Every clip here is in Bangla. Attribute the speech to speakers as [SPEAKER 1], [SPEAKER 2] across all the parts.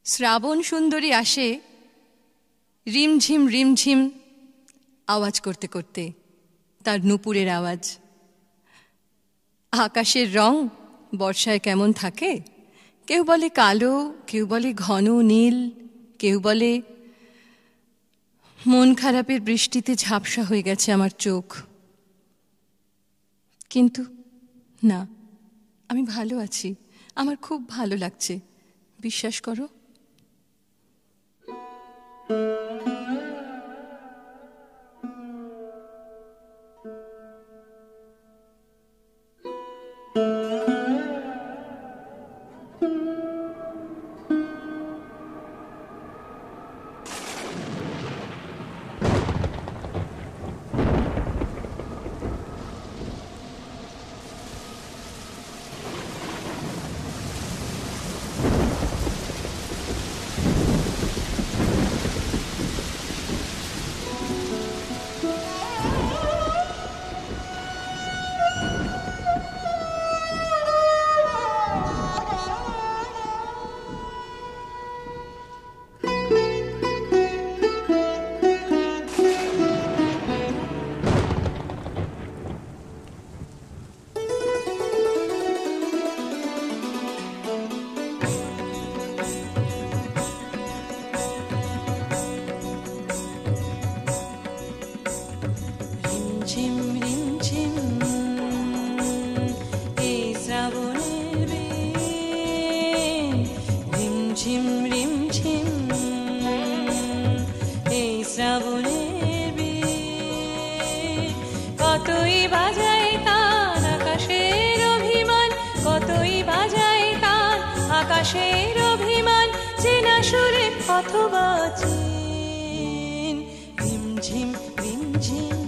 [SPEAKER 1] শ্রাবণ সুন্দরী আসে রিমঝিম রিমঝিম আওয়াজ করতে করতে, তার নূপুরের আওয়াজ। আকাশের রং বর্ষায় কেমন থাকে, কেউ বলে কালো, কেউ বলে ঘন নীল, কেউ বলে মন খারাপের বৃষ্টিতে ঝাপসা হয়ে গেছে আমার চোখ। কিন্তু না, আমি ভালো আছি, আমার খুব ভালো লাগছে, বিশ্বাস করো।
[SPEAKER 2] কতই বাজায় তান আকাশের অভিমান, কতই বাজায় তান আকাশের অভিমান, চেনা সুরে অথবা চিন। রিমঝিম রিমঝিম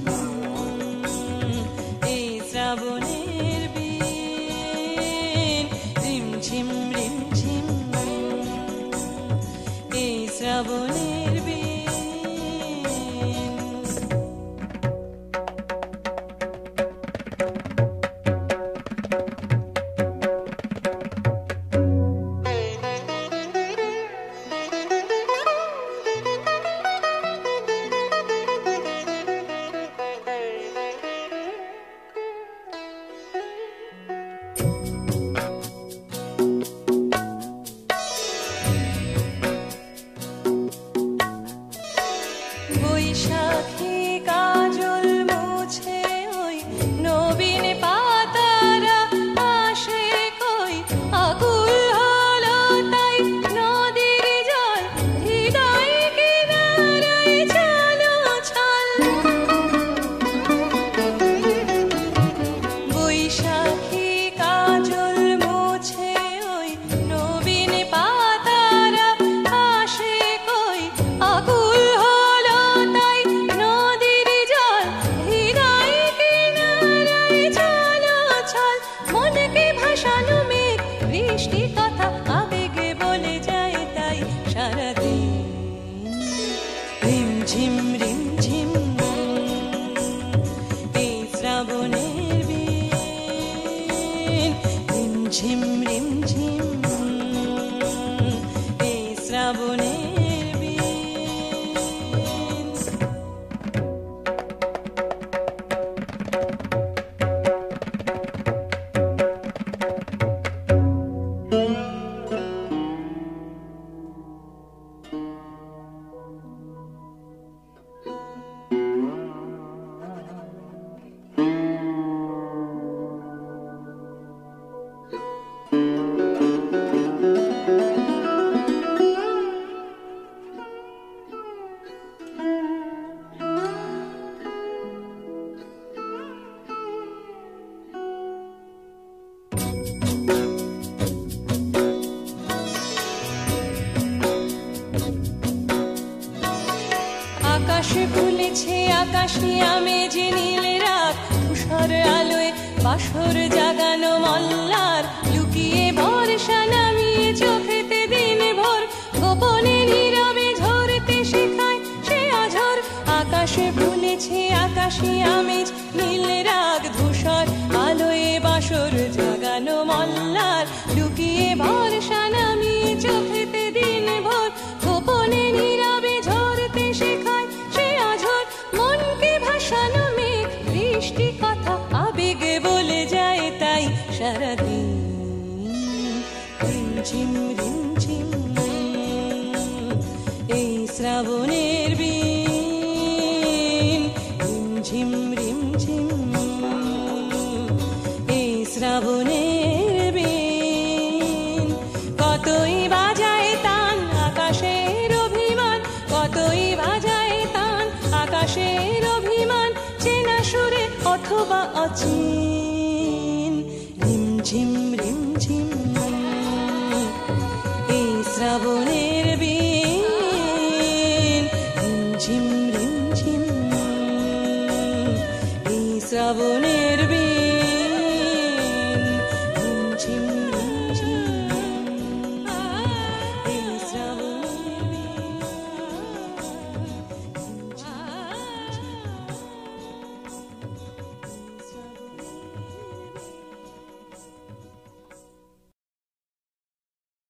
[SPEAKER 2] এই শ্রাবণের বিন, রিমঝিম রিমঝিম এই শ্রাবণের বিন। বৈশাখী কাজল মুছে ওই নবীন পাতারা আসে কই, আকুল হলো তাই নদীর জল হৃদয় কিনারায় চলো ছল। বৈশাখী কাজল মুছে ওই নবীন পাতারা আসে কই, আকুল বৃষ্টি কথা আবেগে বলে যায় তাই সারাদিন। রিমঝিম রিমঝিম এই শ্রাবণের বিন, রিমঝিম রিমঝিম এই শ্রাবণের বিন। আকাশে ফুলেছে আকাশে আমেজ নীল রাত, তুষার আলোয় বাসর জাগানো মল্লার, লুকিয়ে বর্ষা নামিয়ে চোখেতে দিন ভোর, গোপনে নীরবে ঝরতে শেখায় সে আঝর। আকাশে ফুলেছে আকাশে আমেজ নীল রাত, ধূসর আলোয় বাসর জাগানো মল্লার, লুকিয়ে বর্ষা নামিয়ে চোখেতে দিন ভোর, রিমঝিম এই শ্রাবণের বিন রিমঝিম রিমঝিম এই শ্রাবণের বিন কতই বাজায় তান আকাশের অভিমান কতই বাজায় তান আকাশের অভিমান চেনা সুরে অথবা অচিন রিমঝিম রিমঝিম এই শ্রাবণের বিন রিমঝিম রিমঝিম এই শ্রাবণের